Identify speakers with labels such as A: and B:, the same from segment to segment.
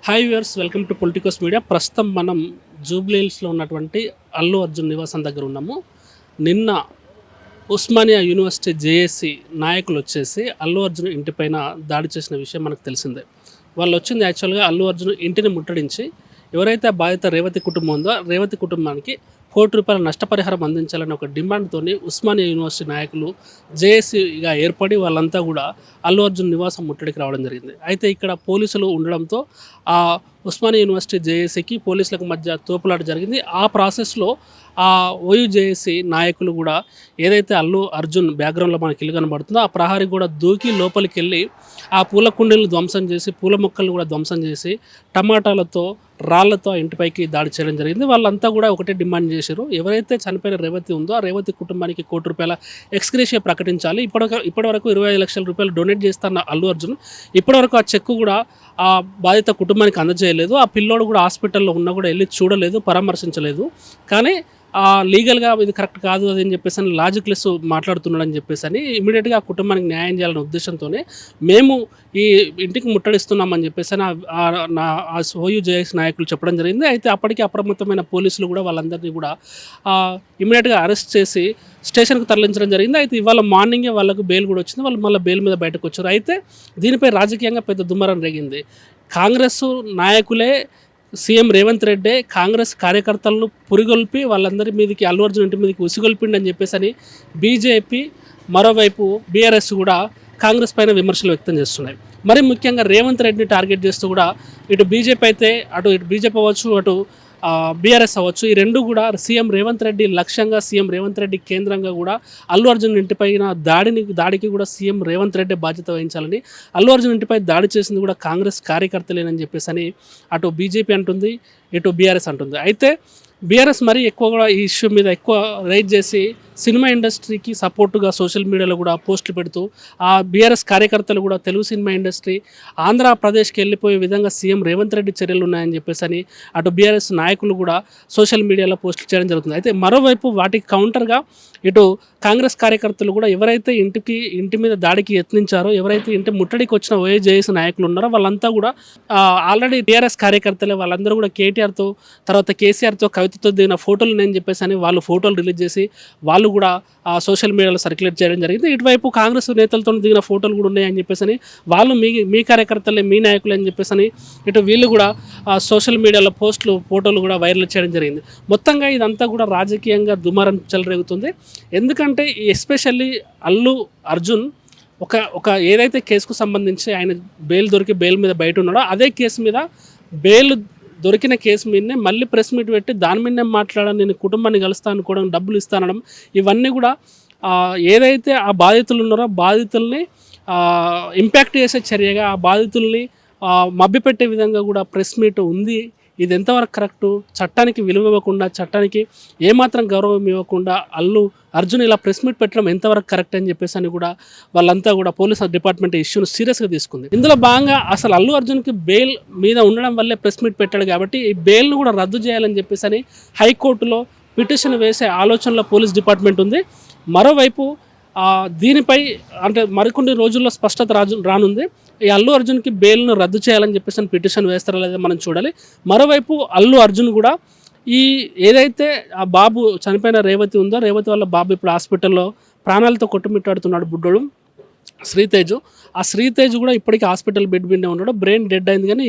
A: Hi viewers, welcome to Politicos media. ప్రస్తుతం మనం Jubilee హిల్స్లో ఉన్నటువంటి అల్లు అర్జున్ నివాసం దగ్గర ఉన్నాము. నిన్న ఉస్మానియా యూనివర్సిటీ జేఏసీ నాయకులు వచ్చేసి అల్లు అర్జున్ ఇంటిపైన దాడి చేసిన విషయం మనకు తెలిసిందే. వాళ్ళు వచ్చింది యాక్చువల్గా అల్లు అర్జున్ ఇంటిని ముట్టడించి ఎవరైతే ఆ బాధిత రేవతి కుటుంబం ఉందో రేవతి కుటుంబానికి ₹1,00,00,000 నష్టపరిహారం అందించాలని ఒక డిమాండ్తోని ఉస్మానియా యూనివర్సిటీ నాయకులు జేఏసీగా ఏర్పడి వాళ్ళంతా కూడా అల్లు అర్జున్ నివాసం ముట్టడికి రావడం జరిగింది. అయితే ఇక్కడ పోలీసులు ఉండడంతో ఆ ఉస్మానియా యూనివర్సిటీ జేఏసీకి పోలీసులకు మధ్య తోపులాట జరిగింది. ఆ ప్రాసెస్లో ఆ ఓయూ జేఏసీ నాయకులు కూడా ఏదైతే అల్లు అర్జున్ బ్యాక్గ్రౌండ్లో మనకి ఇల్లు కనబడుతుందో ఆ ప్రహారీ కూడా దూకి లోపలికి వెళ్ళి ఆ పూల కుండీలను ధ్వంసం చేసి పూల మొక్కలను కూడా ధ్వంసం చేసి టమాటాలతో రాళ్లతో ఆ ఇంటిపైకి దాడి చేయడం జరిగింది. వాళ్ళంతా కూడా ఒకటే డిమాండ్ చేశారు, ఎవరైతే చనిపోయిన రేవతి ఉందో ఆ రేవతి కుటుంబానికి ₹1,00,00,000 ఎక్స్‌గ్రేషియా ప్రకటించాలి. ఇప్పటివరకు ₹25 లక్షల డొనేట్ చేస్తున్న అల్లు అర్జున్ ఇప్పటివరకు ఆ చెక్కు కూడా ఆ బాధిత కుటుంబానికి అందజేయలేదు. ఆ పిల్లోడు కూడా హాస్పిటల్లో ఉన్నా కూడా వెళ్ళి చూడలేదు, పరామర్శించలేదు. కానీ లీగల్గా ఇది కరెక్ట్ కాదు అది అని చెప్పేసి లాజిక్లెస్ మాట్లాడుతున్నాడని చెప్పేసి ఇమీడియట్గా ఆ కుటుంబానికి న్యాయం చేయాలనే ఉద్దేశంతోనే మేము ఈ ఇంటికి ముట్టడిస్తున్నామని చెప్పేసి ఆ ఓయూ జేఎస్ నాయకులు చెప్పడం జరిగింది. అయితే అప్పటికి అప్రమత్తమైన పోలీసులు కూడా వాళ్ళందరినీ కూడా ఇమీడియట్గా అరెస్ట్ చేసి స్టేషన్కి తరలించడం జరిగింది. అయితే ఇవాళ మార్నింగే వాళ్ళకు బెయిల్ కూడా వచ్చింది. వాళ్ళు మళ్ళీ బెయిల్ మీద బయటకు వచ్చారు. అయితే దీనిపై రాజకీయంగా పెద్ద దుమారం రేగింది. కాంగ్రెస్ నాయకులే సీఎం రేవంత్ రెడ్డి కాంగ్రెస్ కార్యకర్తలను పురిగొల్పి వాళ్ళందరి మీదకి అల్లు అర్జున్ ఇంటి మీదకి ఉసిగొల్పిండని చెప్పేసి బీజేపీ మరోవైపు బీఆర్ఎస్ కూడా కాంగ్రెస్ పైన విమర్శలు వ్యక్తం చేస్తున్నాయి. మరి ముఖ్యంగా రేవంత్ రెడ్డిని టార్గెట్ చేస్తూ కూడా ఇటు బీజేపీ అయితే ఇటు బీజేపీ అవ్వచ్చు, అటు బీఆర్ఎస్ అవ్వచ్చు, ఈ రెండు కూడా సీఎం రేవంత్ రెడ్డి లక్ష్యంగా సీఎం రేవంత్ రెడ్డి కేంద్రంగా కూడా అల్లు అర్జున్ ఇంటిపైన దాడికి కూడా సీఎం రేవంత్ రెడ్డి బాధ్యత వహించాలని, అల్లు అర్జున్ ఇంటిపై దాడి చేసింది కూడా కాంగ్రెస్ కార్యకర్తలేనని చెప్పేసి అటు బీజేపీ అంటుంది, ఇటు బీఆర్ఎస్ అంటుంది. అయితే బీఆర్ఎస్ మరీ ఎక్కువ కూడా ఈ ఇష్యూ మీద ఎక్కువ రైజ్ చేసి సినిమా ఇండస్ట్రీకి సపోర్టుగా సోషల్ మీడియాలో కూడా పోస్టులు పెడుతూ ఆ బీఆర్ఎస్ కార్యకర్తలు కూడా తెలుగు సినిమా ఇండస్ట్రీ ఆంధ్రప్రదేశ్కి వెళ్ళిపోయే విధంగా సీఎం రేవంత్ రెడ్డి చర్యలు ఉన్నాయని చెప్పేసి అటు బీఆర్ఎస్ నాయకులు కూడా సోషల్ మీడియాలో పోస్టులు చేయడం జరుగుతుంది. అయితే మరోవైపు వాటికి కౌంటర్గా ఇటు కాంగ్రెస్ కార్యకర్తలు కూడా ఎవరైతే ఇంటి మీద దాడికి యత్నించారో, ఎవరైతే ఇంటి ముట్టడికి వచ్చిన ఓయూ జేఏసీ నాయకులు ఉన్నారో వాళ్ళంతా కూడా ఆల్రెడీ టీఆర్ఎస్ కార్యకర్తలే, వాళ్ళందరూ కూడా కేటీఆర్తో తర్వాత కేసీఆర్తో కవితతో దిగిన ఫోటోలు ఉన్నాయని చెప్పేసి వాళ్ళు ఫోటోలు రిలీజ్ చేసి వాళ్ళు కూడా సోషల్ మీడియాలో సర్క్యులేట్ చేయడం జరిగింది. ఇటువైపు కాంగ్రెస్ నేతలతో దిగిన ఫోటోలు కూడా ఉన్నాయని చెప్పేసి వాళ్ళు మీ కార్యకర్తలే మీ నాయకులే అని చెప్పేసి ఇటు వీళ్ళు కూడా సోషల్ మీడియాలో ఫోటోలు కూడా వైరల్ చేయడం జరిగింది. మొత్తంగా ఇదంతా కూడా రాజకీయంగా దుమారం చెలరేగుతుంది. ఎందుకంటే ఎస్పెషల్లీ అల్లు అర్జున్ ఒక ఏదైతే కేసుకు సంబంధించి ఆయన బెయిల్ మీద బయట ఉన్నాడో అదే కేసు మీద బెయిల్ దొరికిన కేసు మీదనే మళ్ళీ ప్రెస్ మీట్ పెట్టి దాని మీదనే మాట్లాడడం, నేను కుటుంబాన్ని కలుస్తాను అనుకోవడం, డబ్బులు ఇస్తానడం, ఇవన్నీ కూడా ఏదైతే ఆ బాధితులు ఉన్నారో బాధితుల్ని ఇంపాక్ట్ చేసే చర్యగా ఆ బాధితుల్ని మభ్యపెట్టే విధంగా కూడా ప్రెస్ మీట్ ఉంది. ఇది ఎంతవరకు కరెక్టు? చట్టానికి విలువ ఇవ్వకుండా, చట్టానికి ఏమాత్రం గౌరవం ఇవ్వకుండా అల్లు అర్జున్ ఇలా ప్రెస్ మీట్ పెట్టడం ఎంతవరకు కరెక్ట్ అని చెప్పేసి కూడా వాళ్ళంతా కూడా పోలీస్ డిపార్ట్మెంట్ ఇష్యూను సీరియస్గా తీసుకుంది. ఇందులో భాగంగా అసలు అల్లు అర్జున్కి బెయిల్ మీద ఉండడం వల్లే ప్రెస్ మీట్ పెట్టాడు కాబట్టి ఈ బెయిల్ను కూడా రద్దు చేయాలని చెప్పేసి హైకోర్టులో పిటిషన్ వేసే ఆలోచనలో పోలీస్ డిపార్ట్మెంట్ ఉంది. మరోవైపు దీనిపై అంటే మరికొన్ని రోజుల్లో స్పష్టత రానుంది. ఈ అల్లు అర్జున్కి బెయిల్ను రద్దు చేయాలని చెప్పేసి పిటిషన్ వేస్తారా లేదా మనం చూడాలి. మరోవైపు అల్లు అర్జున్ కూడా ఈ ఏదైతే ఆ బాబు చనిపోయిన రేవతి ఉందో రేవతి వాళ్ళ బాబు ఇప్పుడు హాస్పిటల్లో ప్రాణాలతో కొట్టుమిట్టాడుతున్నాడు బుడ్డోడు శ్రీతేజు. ఆ శ్రీతేజ్ కూడా ఇప్పటికీ హాస్పిటల్ బెడ్ మీదే ఉన్నాడు. బ్రెయిన్ డెడ్ అయింది కానీ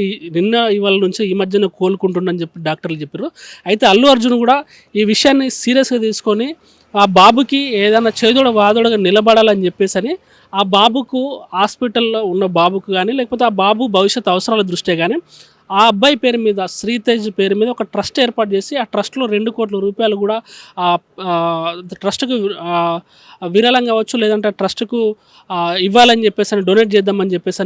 A: ఇవాళ నుంచి ఈ మధ్యన కోలుకుంటుండని చెప్పి డాక్టర్లు చెప్పారు. అయితే అల్లు అర్జున్ కూడా ఈ విషయాన్ని సీరియస్గా తీసుకొని ఆ బాబుకి ఏదైనా చేదోడ వాదోడగా నిలబడాలని చెప్పేసి ఆ బాబుకు హాస్పిటల్లో ఉన్న బాబుకు కానీ లేకపోతే ఆ బాబు భవిష్యత్ అవసరాల దృష్ట్యా కానీ ఆ అబ్బాయి పేరు మీద శ్రీతేజ్ పేరు మీద ఒక ట్రస్ట్ ఏర్పాటు చేసి ఆ ట్రస్ట్లో ₹2,00,00,000 కూడా ట్రస్ట్కు విరాళం కావచ్చు లేదంటే ట్రస్ట్కు ఇవ్వాలని చెప్పేసి డొనేట్ చేద్దామని చెప్పేసి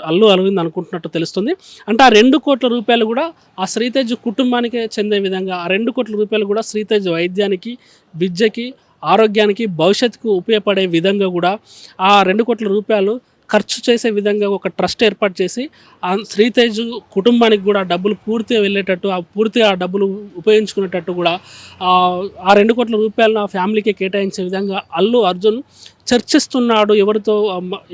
A: అల్లు అరవింద్ అనుకుంటున్నట్టు తెలుస్తుంది. అంటే ఆ ₹2,00,00,000 కూడా ఆ శ్రీతేజ్ కుటుంబానికే చెందే విధంగా ఆ ₹2,00,00,000 కూడా శ్రీతేజ్ వైద్యానికి, విద్యకి, ఆరోగ్యానికి, భవిష్యత్తుకు ఉపయోగపడే విధంగా కూడా ఆ ₹2,00,00,000 ఖర్చు చేసే విధంగా ఒక ట్రస్ట్ ఏర్పాటు చేసి శ్రీతేజ్ కుటుంబానికి కూడా డబ్బులు పూర్తిగా వెళ్ళేటట్టు పూర్తిగా ఆ డబ్బులు ఉపయోగించుకునేటట్టు కూడా ఆ ₹2,00,00,000 ఆ ఫ్యామిలీకి కేటాయించే విధంగా అల్లు అర్జున్ చర్చిస్తున్నాడు ఎవరితో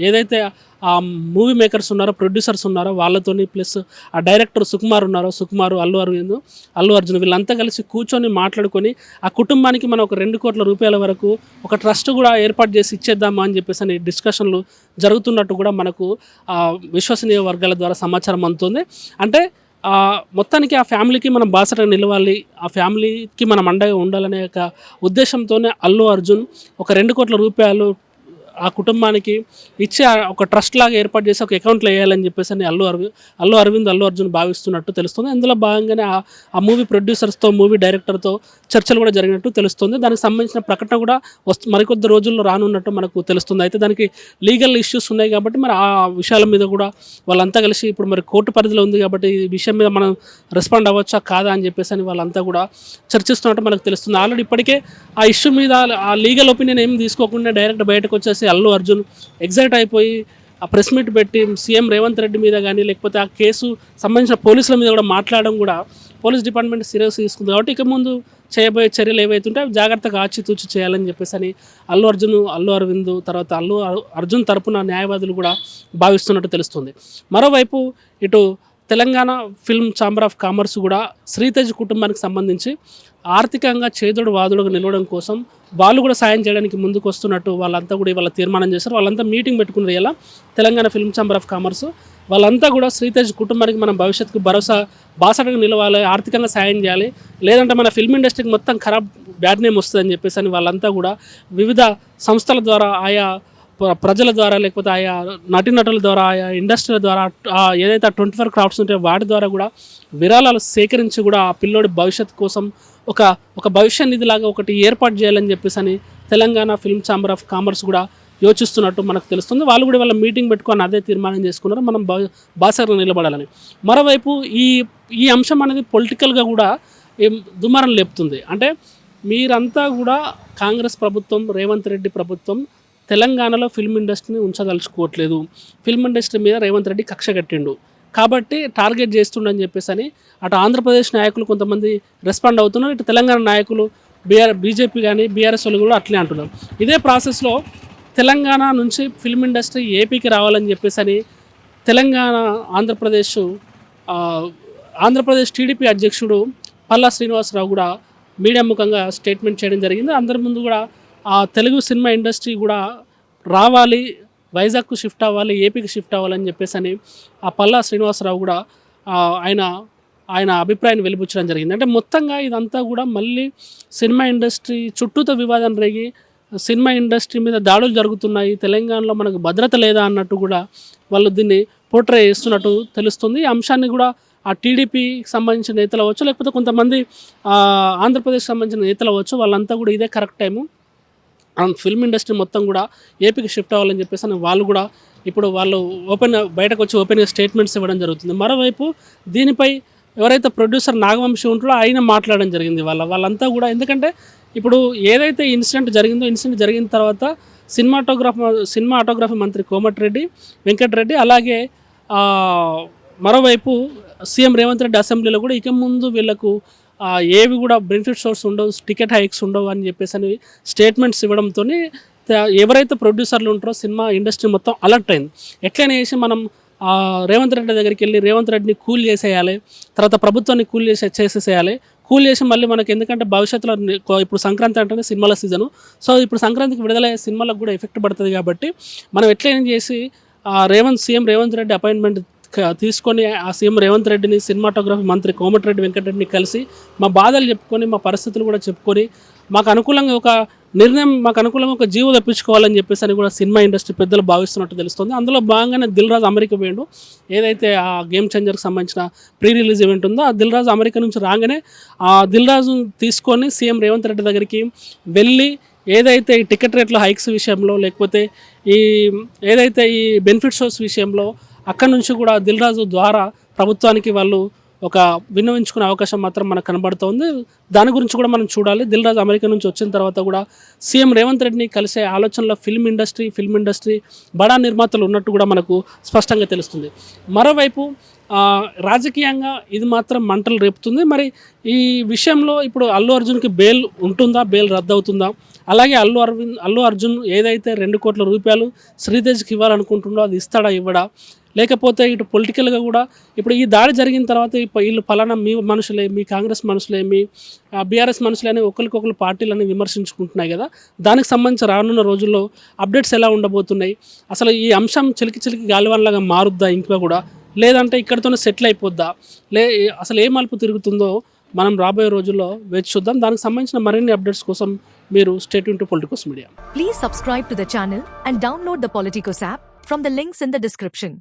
A: ఏదైతే ఆ మూవీ మేకర్స్ ఉన్నారో, ప్రొడ్యూసర్స్ ఉన్నారో వాళ్ళతోని, ప్లస్ ఆ డైరెక్టర్ సుకుమారు, అల్లు అర్జున్ వీళ్ళంతా కలిసి కూర్చొని మాట్లాడుకొని ఆ కుటుంబానికి మనం ఒక 2 కోట్ల రూపాయల వరకు ఒక ట్రస్ట్ కూడా ఏర్పాటు చేసి ఇచ్చేద్దామా అని చెప్పేసి అని డిస్కషన్లు జరుగుతున్నట్టు కూడా మనకు విశ్వసనీయ వర్గాల ద్వారా సమాచారం అందుతుంది. అంటే మొత్తానికి ఆ ఫ్యామిలీకి మనం బాసటగా నిలవాలి, ఆ ఫ్యామిలీకి మనం అండగా ఉండాలనే ఒక ఉద్దేశంతోనే అల్లు అర్జున్ ఒక 2 కోట్ల రూపాయలు ఆ కుటుంబానికి ఇచ్చి ఒక ట్రస్ట్ లాగా ఏర్పాటు చేసి ఒక అకౌంట్లో వేయాలని చెప్పేసి అని అల్లు అర్జున్ భావిస్తున్నట్టు తెలుస్తుంది. అందులో భాగంగానే ఆ మూవీ ప్రొడ్యూసర్స్తో, మూవీ డైరెక్టర్తో చర్చలు కూడా జరిగినట్టు తెలుస్తుంది. దానికి సంబంధించిన ప్రకటన కూడా మరికొద్ది రోజుల్లో రానున్నట్టు మనకు తెలుస్తుంది. అయితే దానికి లీగల్ ఇష్యూస్ ఉన్నాయి కాబట్టి మరి ఆ విషయాల మీద కూడా వాళ్ళంతా కలిసి ఇప్పుడు మరి కోర్టు పరిధిలో ఉంది కాబట్టి ఈ విషయం మీద మనం రెస్పాండ్ అవ్వచ్చా కాదా అని చెప్పేసి అని వాళ్ళంతా కూడా చర్చిస్తున్నట్టు మనకు తెలుస్తుంది. ఆల్రెడీ ఇప్పటికే ఆ ఇష్యూ మీద ఆ లీగల్ ఒపీనియన్ ఏం తీసుకోకుండా డైరెక్ట్ బయటకు వచ్చేసి అల్లు అర్జున్ ఎగ్జైట్ అయిపోయి ఆ ప్రెస్ మీట్ పెట్టి సీఎం రేవంత్ రెడ్డి మీద కానీ లేకపోతే ఆ కేసు సంబంధించిన పోలీసుల మీద కూడా మాట్లాడడం కూడా పోలీస్ డిపార్ట్మెంట్ సీరియస్ తీసుకుంది. కాబట్టి ఇక ముందు చేయబోయే చర్యలు ఏవైతుంటే అవి జాగ్రత్తగా ఆచితూచి చేయాలని చెప్పేసి అని అల్లు అరవింద్ తర్వాత అల్లు అర్జున్ తరపున న్యాయవాదులు కూడా భావిస్తున్నట్టు తెలుస్తుంది. మరోవైపు ఇటు Telangana film chamber of commerce కూడా శ్రీతేజ్ కుటుంబానికి సంబంధించి ఆర్థికంగా చేదోడు వాదుడుగా నిలవడం కోసం వాళ్ళు కూడా సాయం చేయడానికి ముందుకు వస్తున్నట్టు వాళ్ళంతా కూడా ఇవాళ తీర్మానం చేశారు. వాళ్ళంతా మీటింగ్ పెట్టుకున్నారు. ఇలా Telangana film chamber of commerce వాళ్ళంతా కూడా శ్రీతేజ్ కుటుంబానికి మనం భవిష్యత్తుకు బాసటగా నిలవాలి, ఆర్థికంగా సాయం చేయాలి, లేదంటే మన ఫిల్మ్ ఇండస్ట్రీకి మొత్తం బ్యాడ్ నేమ్ వస్తుందని చెప్పేసి అని వాళ్ళంతా కూడా వివిధ సంస్థల ద్వారా, ఆయా ప్రజల ద్వారా, లేకపోతే ఆయా నటీనటుల ద్వారా, ఆయా ఇండస్ట్రీల ద్వారా, ఏదైతే 24 క్రాఫ్ట్స్ ఉంటాయో వాటి ద్వారా కూడా విరాళాలు సేకరించి కూడా ఆ పిల్లోడి భవిష్యత్తు కోసం ఒక భవిష్య నిధిలాగా ఒకటి ఏర్పాటు చేయాలని చెప్పేసి అని Telangana film chamber of commerce కూడా యోచిస్తున్నట్టు మనకు తెలుస్తుంది. వాళ్ళు కూడా వాళ్ళ మీటింగ్ పెట్టుకొని అదే తీర్మానం చేసుకున్నారు, మనం బాసటగా నిలబడాలని. మరోవైపు ఈ అంశం అనేది పొలిటికల్గా కూడా దుమారం లేపుతుంది. అంటే మీరంతా కూడా కాంగ్రెస్ ప్రభుత్వం, రేవంత్ రెడ్డి ప్రభుత్వం తెలంగాణలో ఫిల్మ్ ఇండస్ట్రీని ఉంచదలుచుకోవట్లేదు, ఫిల్మ్ ఇండస్ట్రీ మీద రేవంత్ రెడ్డి కక్ష కట్టిండు కాబట్టి టార్గెట్ చేస్తుండని చెప్పేసి అని అటు ఆంధ్రప్రదేశ్ నాయకులు కొంతమంది రెస్పాండ్ అవుతున్నారు, ఇటు తెలంగాణ నాయకులు బీజేపీ కానీ బీఆర్ఎస్ వాళ్ళు కూడా అట్లే అంటున్నారు. ఇదే ప్రాసెస్లో తెలంగాణ నుంచి ఫిల్మ్ ఇండస్ట్రీ ఏపీకి రావాలని చెప్పేసి అని తెలంగాణ ఆంధ్రప్రదేశ్ టీడీపీ అధ్యక్షుడు పల్లా శ్రీనివాసరావు కూడా మీడియా ముఖంగా స్టేట్మెంట్ చేయడం జరిగింది. అందరి ముందు కూడా ఆ తెలుగు సినిమా ఇండస్ట్రీ కూడా రావాలి, వైజాగ్కు షిఫ్ట్ అవ్వాలి, ఏపీకి షిఫ్ట్ అవ్వాలని చెప్పేసి అని ఆ పల్లా శ్రీనివాసరావు కూడా ఆయన అభిప్రాయాన్ని వెలిబుచ్చడం జరిగింది. అంటే మొత్తంగా ఇదంతా కూడా మళ్ళీ సినిమా ఇండస్ట్రీ చుట్టూతో వివాదం రేగి సినిమా ఇండస్ట్రీ మీద దాడులు జరుగుతున్నాయి, తెలంగాణలో మనకు భద్రత లేదా అన్నట్టు కూడా వాళ్ళు దీన్ని పోర్ట్రే చేస్తున్నట్టు తెలుస్తుంది. ఈ అంశాన్ని కూడా ఆ టీడీపీకి సంబంధించిన నేతలు అవ్వచ్చు, లేకపోతే కొంతమంది ఆంధ్రప్రదేశ్కి సంబంధించిన నేతలు అవ్వచ్చు, వాళ్ళంతా కూడా ఇదే కరెక్ట్ టైము, ఫిల్మ్ ఇండస్ట్రీ మొత్తం కూడా ఏపీకి షిఫ్ట్ అవ్వాలని చెప్పేసి వాళ్ళు కూడా ఇప్పుడు వాళ్ళు బయటకు వచ్చి ఓపెన్గా స్టేట్మెంట్స్ ఇవ్వడం జరుగుతుంది. మరోవైపు దీనిపై ఎవరైతే ప్రొడ్యూసర్ నాగవంశీ ఉంటారో ఆయన మాట్లాడడం జరిగింది. వాళ్ళంతా కూడా, ఎందుకంటే ఇప్పుడు ఏదైతే ఇన్సిడెంట్ జరిగిన తర్వాత సినిమాటోగ్రఫీ మంత్రి కోమటిరెడ్డి వెంకటరెడ్డి, అలాగే మరోవైపు సీఎం రేవంత్ రెడ్డి అసెంబ్లీలో కూడా ఇక ముందు వీళ్ళకు ఏవి కూడా బెనిఫిట్ సోర్స్ ఉండవు, టికెట్ హైక్స్ ఉండవు అని చెప్పేసి అని స్టేట్మెంట్స్ ఇవ్వడంతో ఎవరైతే ప్రొడ్యూసర్లు ఉంటారో సినిమా ఇండస్ట్రీ మొత్తం అలర్ట్ అయింది. ఎట్లయినా చేసి మనం రేవంత్ రెడ్డి దగ్గరికి వెళ్ళి రేవంత్ రెడ్డిని కూల్ చేసేయాలి, తర్వాత ప్రభుత్వాన్ని చేసేసేయాలి, కూల్ చేసి మళ్ళీ మనకి, ఎందుకంటే భవిష్యత్తులో ఇప్పుడు సంక్రాంతి అంటేనే సినిమాల సీజను, సో ఇప్పుడు సంక్రాంతికి విడుదలయ్యే సినిమాలకు కూడా ఎఫెక్ట్ పడుతుంది కాబట్టి మనం ఎట్లయినా చేసి సీఎం రేవంత్ రెడ్డి అపాయింట్మెంట్ తీసుకొని ఆ సీఎం రేవంత్ రెడ్డిని, సినిమాటోగ్రఫీ మంత్రి కోమటిరెడ్డి వెంకటరెడ్డిని కలిసి మా బాధలు చెప్పుకొని, మా పరిస్థితులు కూడా చెప్పుకొని, మాకు అనుకూలంగా ఒక జీవో తెప్పించుకోవాలని చెప్పేసి అని కూడా సినిమా ఇండస్ట్రీ పెద్దలు భావిస్తున్నట్టు తెలుస్తుంది. అందులో భాగంగానే దిల్ రాజు అమెరికా పోయిండు. ఏదైతే ఆ గేమ్ చేంజర్కి సంబంధించిన ప్రీ రిలీజ్ ఈవెంట్ ఉందో, ఆ దిల్ రాజు అమెరికా నుంచి రాగానే ఆ దిల్ రాజు తీసుకొని సీఎం రేవంత్ రెడ్డి దగ్గరికి వెళ్ళి ఏదైతే ఈ టికెట్ రేట్ల హైక్స్ విషయంలో, లేకపోతే ఏదైతే ఈ బెనిఫిట్ షోస్ విషయంలో అక్కడి నుంచి కూడా దిల్ రాజు ద్వారా ప్రభుత్వానికి వాళ్ళు ఒక విన్నవించుకునే అవకాశం మాత్రం మనకు కనబడుతోంది. దాని గురించి కూడా మనం చూడాలి. దిల్ రాజు అమెరికా నుంచి వచ్చిన తర్వాత కూడా సీఎం రేవంత్ రెడ్డిని కలిసే ఆలోచనలో ఫిల్మ్ ఇండస్ట్రీ బడా నిర్మాతలు ఉన్నట్టు కూడా మనకు స్పష్టంగా తెలుస్తుంది. మరోవైపు రాజకీయంగా ఇది మాత్రం మంటలు రేపుతుంది. మరి ఈ విషయంలో ఇప్పుడు అల్లు అర్జున్‌కి బెయిల్ ఉంటుందా? బెయిల్ రద్దవుతుందా? అలాగే అల్లు అర్జున్ ఏదైతే 2 కోట్ల రూపాయలు శ్రీతేజ్‌కి ఇవ్వాలనుకుంటుండో అది ఇస్తాడా? ఇవ్వడా? లేకపోతే ఇటు పొలిటికల్‌గా కూడా ఇప్పుడు ఈ దాడి జరిగిన తర్వాత వీళ్ళు పలానా మీ మనుషులే, మీ కాంగ్రెస్ మనుషులే, మీ బీఆర్ఎస్ మనుషులే అని ఒకరికొకరు పార్టీలని విమర్శించుకుంటున్నాయి కదా! దానికి సంబంధించి రానున్న రోజుల్లో అప్డేట్స్ ఎలా ఉండబోతున్నాయి? అసలు ఈ అంశం చిలికి గాలివానలాగా మారుద్దా ఇంకా కూడా? లేదంటే ఇక్కడితోనే సెటిల్ అయిపోద్దా? అసలు ఏ మలుపు తిరుగుతుందో మనం రాబోయే రోజుల్లో వేచి చూద్దాం. దానికి సంబంధించిన మరిన్ని అప్డేట్స్ కోసం మీరు stay tune to Politicos media.
B: Please subscribe to the channel and download the Politicos app from the links in the description.